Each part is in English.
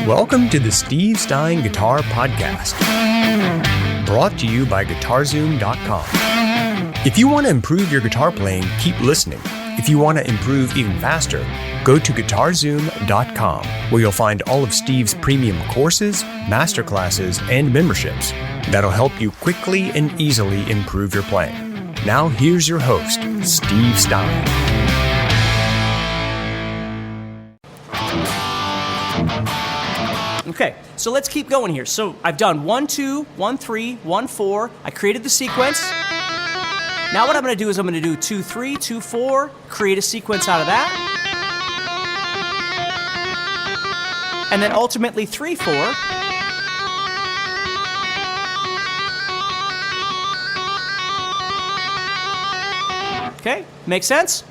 Welcome to the Steve Stine Guitar Podcast, brought to you by GuitarZoom.com. If you want to improve your guitar playing, keep listening. If you want to improve even faster, go to GuitarZoom.com, where you'll find all of Steve's premium courses, masterclasses, and memberships that'll help you quickly and easily improve your playing. Now here's your host, Steve Stine. Okay, so let's keep going here. So I've done 1, 2, 1, 3, 1, 4. I created the sequence. Now what I'm going to do is I'm going to do 2, 3, 2, 4, create a sequence out of that. And then ultimately 3, 4. Okay, make sense?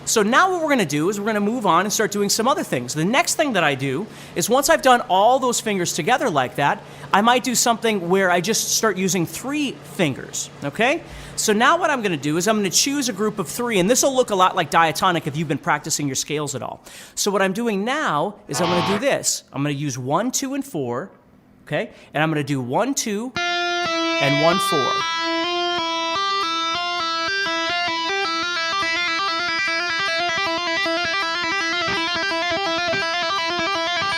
So now what we're going to do is we're going to move on and start doing some other things. The next thing that I do is once I've done all those fingers together like that, I might do something where I just start using 3 fingers, okay? So now what I'm going to do is I'm going to choose a group of 3, and this will look a lot like diatonic if you've been practicing your scales at all. So what I'm doing now is I'm going to do this. I'm going to use 1, 2, and 4, okay? And I'm going to do 1, 2, and 1, 4.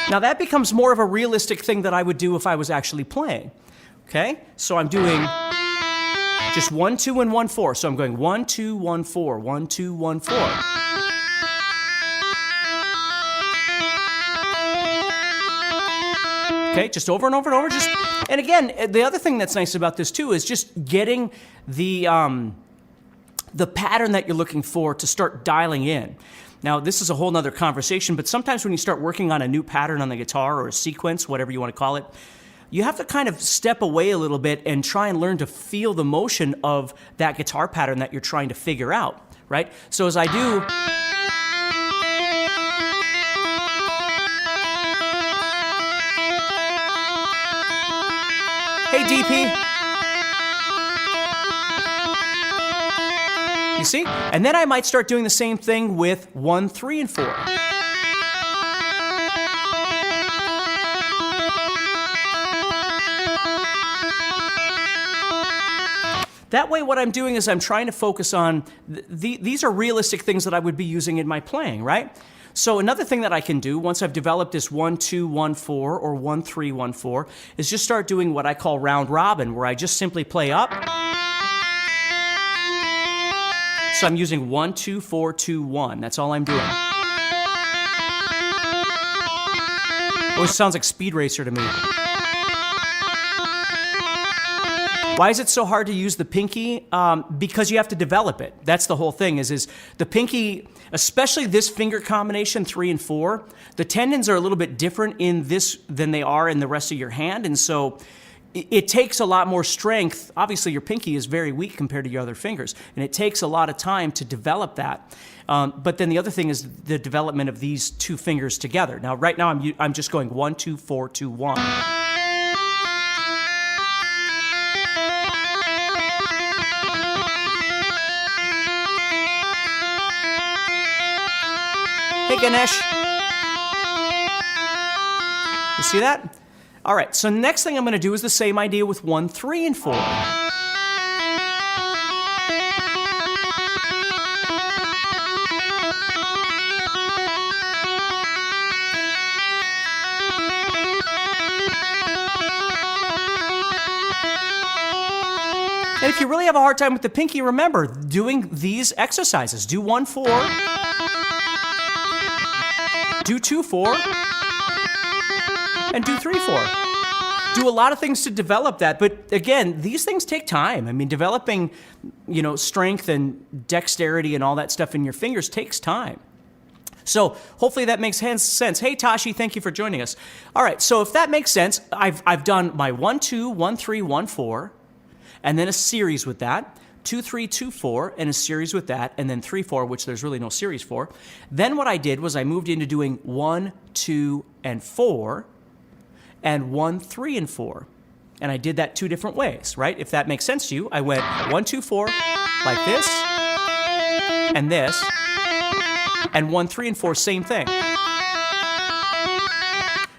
Now that becomes more of a realistic thing that I would do if I was actually playing, okay? So I'm doing just 1, 2, and 1, 4. So I'm going 1, 2, 1, 4, 1, 2, 1, 4. Okay, just over and over and over. And again, the other thing that's nice about this too is just getting the pattern that you're looking for to start dialing in. Now, this is a whole nother conversation, but sometimes when you start working on a new pattern on the guitar or a sequence, whatever you want to call it, you have to kind of step away a little bit and try and learn to feel the motion of that guitar pattern that you're trying to figure out, right? So as I do... Hey, DP. You see? And then I might start doing the same thing with 1, 3, and 4. That way what I'm doing is I'm trying to focus on, these are realistic things that I would be using in my playing, right? So another thing that I can do once I've developed this 1, 2, 1, 4 or 1, 3, 1, 4 is just start doing what I call round robin, where I just simply play up. So I'm using 1, 2, 4, 2, 1. That's all I'm doing. Always sounds like Speed Racer to me. Why is it so hard to use the pinky? Because you have to develop it. That's the whole thing, is the pinky, especially this finger combination, 3 and 4, the tendons are a little bit different in this than they are in the rest of your hand, and so it takes a lot more strength. Obviously, your pinky is very weak compared to your other fingers, and it takes a lot of time to develop that. But then the other thing is the development of these 2 fingers together. Now, right now, I'm just going 1, 2, 4, 2, 1. Hey, Ganesh. You see that? All right, so next thing I'm going to do is the same idea with 1, 3, and 4. And if you really have a hard time with the pinky, remember, doing these exercises. Do 1, 4. Do 2, 4. And do 3, 4. Do a lot of things to develop that, but again, these things take time. I mean, developing, strength and dexterity and all that stuff in your fingers takes time. So hopefully that makes sense. Hey, Tashi, thank you for joining us. All right, so if that makes sense, I've done my 1, 2, 1, 3, 1, 4, and then a series with that. 2, 3, 2, 4, and a series with that, and then 3, 4, which there's really no series for. Then what I did was I moved into doing 1, 2, and 4, and 1, 3, and 4. And I did that 2 different ways, right? If that makes sense to you, I went 1, 2, 4, like this, and this, and 1, 3, and 4, same thing.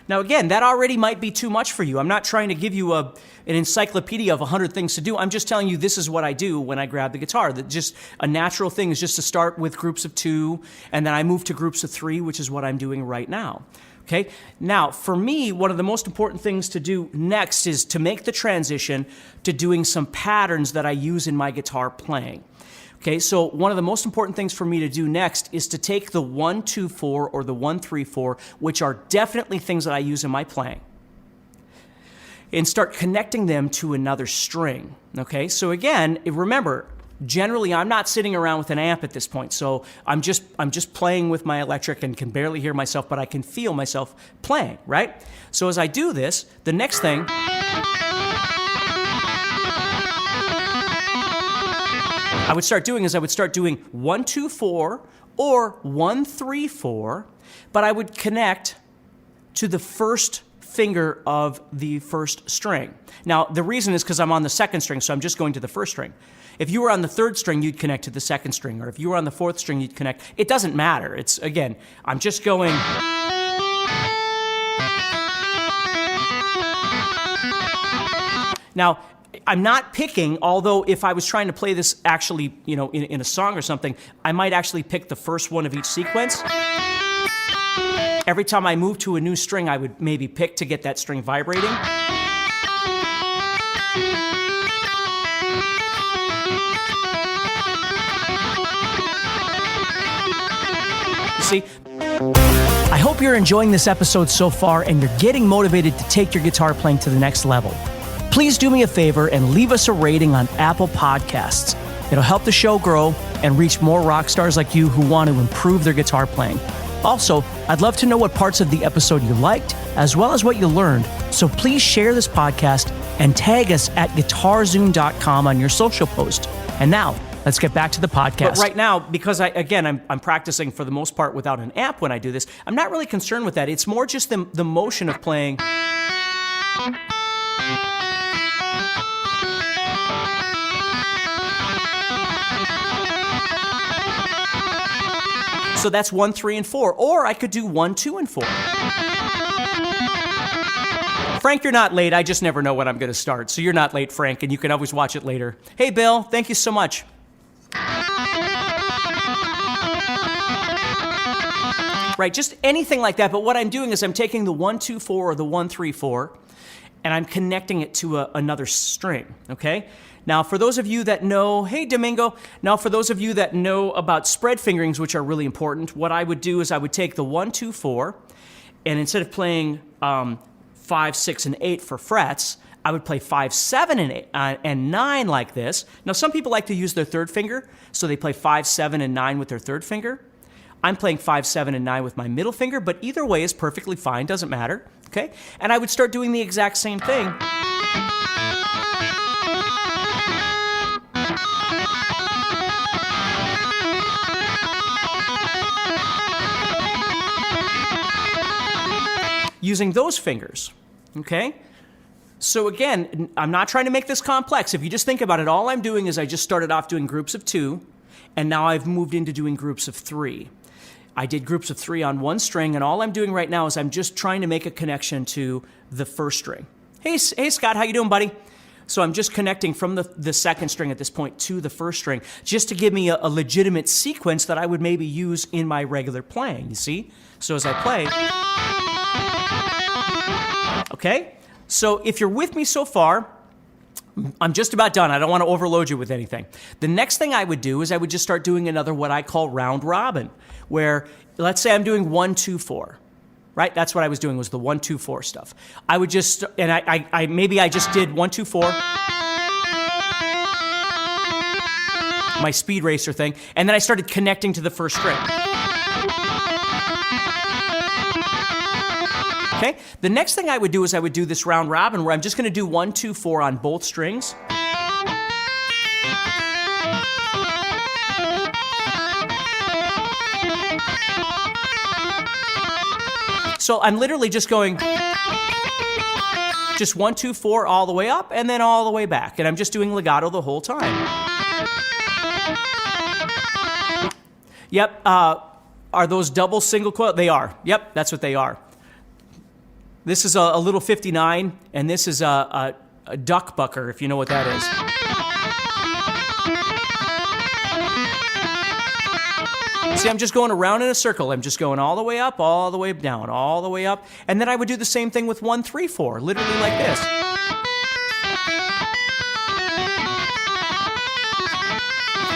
Now, again, that already might be too much for you. I'm not trying to give you an encyclopedia of 100 things to do. I'm just telling you this is what I do when I grab the guitar. That just a natural thing is just to start with groups of 2, and then I move to groups of 3, which is what I'm doing right now. Okay? Now, for me, one of the most important things to do next is to make the transition to doing some patterns that I use in my guitar playing. Okay, so one of the most important things for me to do next is to take the 1-2-4 or the 1-3-4, which are definitely things that I use in my playing, and start connecting them to another string. Okay, so again, remember, generally I'm not sitting around with an amp at this point, so I'm just playing with my electric and can barely hear myself, but I can feel myself playing, right? So as I do this, the next thing I would start doing 1-2-4 or 1-3-4, but I would connect to the first finger of the first string. Now, the reason is because I'm on the second string, so I'm just going to the first string. If you were on the third string, you'd connect to the second string, or if you were on the fourth string, you'd connect. It doesn't matter. It's, again, I'm just going. Now, I'm not picking, although if I was trying to play this actually, in a song or something, I might actually pick the first one of each sequence. Every time I move to a new string, I would maybe pick to get that string vibrating. You see? I hope you're enjoying this episode so far and you're getting motivated to take your guitar playing to the next level. Please do me a favor and leave us a rating on Apple Podcasts. It'll help the show grow and reach more rock stars like you who want to improve their guitar playing. Also, I'd love to know what parts of the episode you liked, as well as what you learned. So please share this podcast and tag us at guitarzoom.com on your social post. And now, let's get back to the podcast. But right now, because I'm practicing for the most part without an amp when I do this, I'm not really concerned with that. It's more just the motion of playing. So that's 1, 3, and 4. Or I could do 1, 2, and 4. Frank, you're not late. I just never know when I'm going to start. So you're not late, Frank, and you can always watch it later. Hey, Bill, thank you so much. Right, just anything like that. But what I'm doing is I'm taking the 1-2-4 or the 1-3-4, and I'm connecting it to another string, okay? Now, for those of you that know, hey, Domingo, now for those of you that know about spread fingerings, which are really important, what I would do is I would take the 1-2-4, and instead of playing 5, 6, and 8 for frets, I would play 5, 7, and 8, and 9 like this. Now, some people like to use their third finger, so they play 5, 7, and 9 with their third finger. I'm playing 5, 7, and 9 with my middle finger, but either way is perfectly fine, doesn't matter, okay? And I would start doing the exact same thing. Using those fingers, okay? So again, I'm not trying to make this complex. If you just think about it, all I'm doing is I just started off doing groups of 2, and now I've moved into doing groups of 3. I did groups of 3 on one string, and all I'm doing right now is I'm just trying to make a connection to the first string. Hey Scott, how you doing, buddy? So I'm just connecting from the second string at this point to the first string, just to give me a legitimate sequence that I would maybe use in my regular playing, you see? So as I play, okay? So if you're with me so far, I'm just about done. I don't want to overload you with anything. The next thing I would do is I would just start doing another what I call round robin, where let's say I'm doing 1-2-4, right? That's what I was doing, was the 1-2-4 stuff. I would just, and I maybe I just did 1-2-4, my speed racer thing, and then I started connecting to the first string. Okay? The next thing I would do is I would do this round robin where I'm just going to do 1-2-4 on both strings. So I'm literally just going just 1-2-4 all the way up and then all the way back. And I'm just doing legato the whole time. Yep. Are those double single coil? They are. Yep, that's what they are. This is a little 59, and this is a duck bucker, if you know what that is. See, I'm just going around in a circle. I'm just going all the way up, all the way down, all the way up. And then I would do the same thing with 1, 3, 4, literally like this.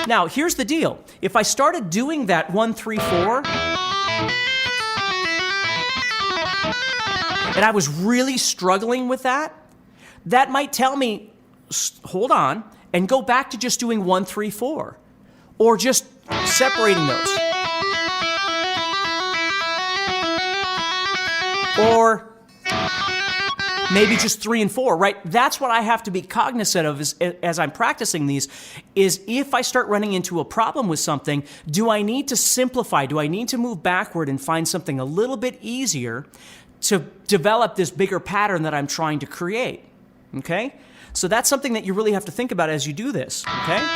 Now, here's the deal. If I started doing that 1, 3, 4, and I was really struggling with that, that might tell me, hold on, and go back to just doing 1, 3, 4, or just separating those. Or maybe just 3 and 4, right? That's what I have to be cognizant of as I'm practicing these, is if I start running into a problem with something, do I need to simplify? Do I need to move backward and find something a little bit easier to develop this bigger pattern that I'm trying to create? Okay? So that's something that you really have to think about as you do this, okay?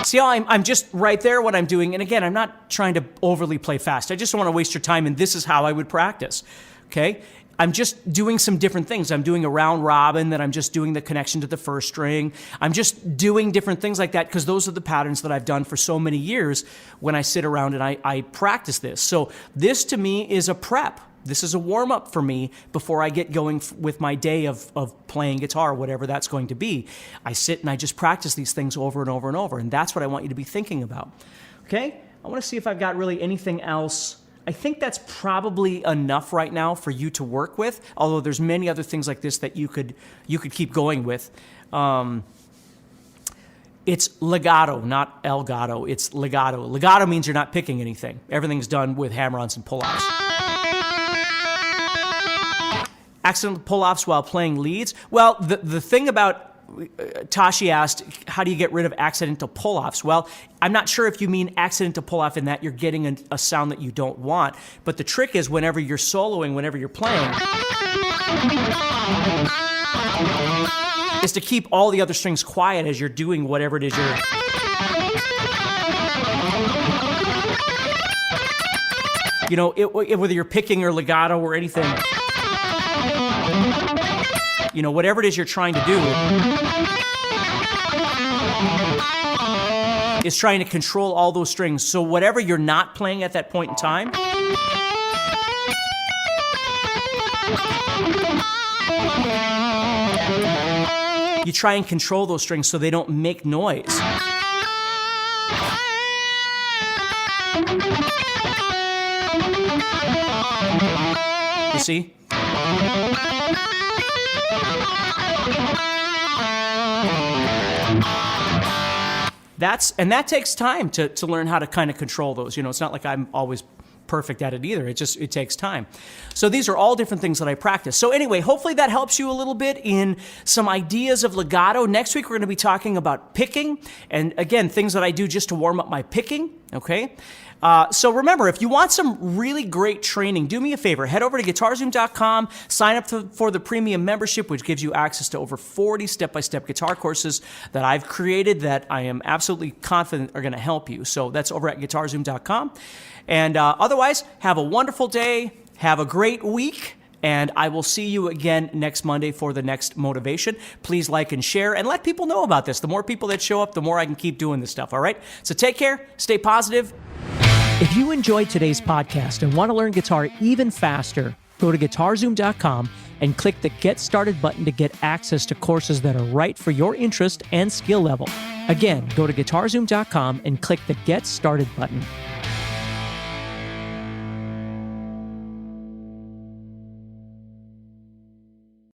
See how I'm just right there what I'm doing. And again, I'm not trying to overly play fast. I just don't want to waste your time, and this is how I would practice, okay? I'm just doing some different things. I'm doing a round robin, then I'm just doing the connection to the first string. I'm just doing different things like that because those are the patterns that I've done for so many years when I sit around and I practice this. So this to me is a prep. This is a warm-up for me before I get going with my day of playing guitar, whatever that's going to be. I sit and I just practice these things over and over and over, and that's what I want you to be thinking about. Okay? I want to see if I've got really anything else. I think that's probably enough right now for you to work with, although there's many other things like this that you could keep going with. It's legato, not Elgato. It's legato. Legato means you're not picking anything. Everything's done with hammer-ons and pull-offs. Accidental pull-offs while playing leads. Well, the thing about, Tashi asked, how do you get rid of accidental pull-offs? Well, I'm not sure if you mean accidental pull-off in that you're getting a sound that you don't want, but the trick is whenever you're soloing, whenever you're playing, is to keep all the other strings quiet as you're doing whatever it is you're... You know, whether you're picking or legato or anything... You know, whatever it is you're trying to do is trying to control all those strings. So whatever you're not playing at that point in time, you try and control those strings so they don't make noise. You see? That takes time to learn how to kind of control those. You know, it's not like I'm always perfect at it either. It takes time. So these are all different things that I practice. So anyway, hopefully that helps you a little bit in some ideas of legato. Next week, we're going to be talking about picking. And again, things that I do just to warm up my picking, okay? So remember, if you want some really great training, do me a favor. Head over to GuitarZoom.com, sign up for the premium membership, which gives you access to over 40 step-by-step guitar courses that I've created that I am absolutely confident are going to help you. So that's over at GuitarZoom.com. And otherwise, have a wonderful day. Have a great week. And I will see you again next Monday for the next motivation. Please like and share and let people know about this. The more people that show up, the more I can keep doing this stuff, all right? So take care, stay positive. If you enjoyed today's podcast and want to learn guitar even faster, go to GuitarZoom.com and click the Get Started button to get access to courses that are right for your interest and skill level. Again, go to GuitarZoom.com and click the Get Started button.